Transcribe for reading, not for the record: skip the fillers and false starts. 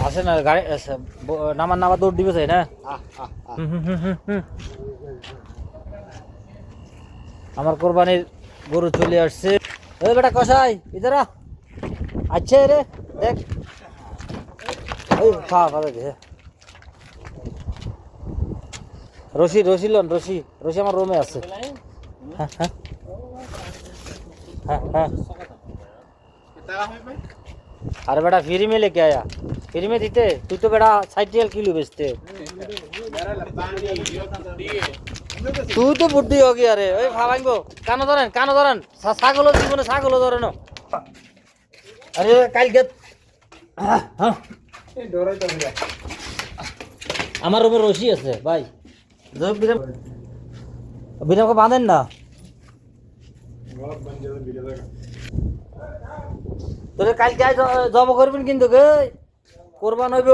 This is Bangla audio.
আছে না গাড়ি নামার দৌড় দিবে চাই না আমার কোরবানির গরু চলে আসছে। ওই বেটা কষাই ইধার আচ্ছা রে দেখ ওই খা ভালো দে রশি রশি লন রশি রশি আমার রুমে আছে। হ্যাঁ হ্যাঁ হ্যাঁ হ্যাঁ अरे बेटा फ्री में लेके आया फ्री में दीते तू तो बेटा 60 किलो बेचते तू तो बुद्धि होगी अरे ओए खावांगो कानो धरेन ছাগল জীবনে ছাগল ধরেন আরে কাল গে হ্যাঁ এই ডরাই তো ভাই আমার রুমে রশি আছে ভাই জব বিরামকে বাঁধেন না তোরে কালকে জব করবেন কিন্তু গে কোরবান হইব।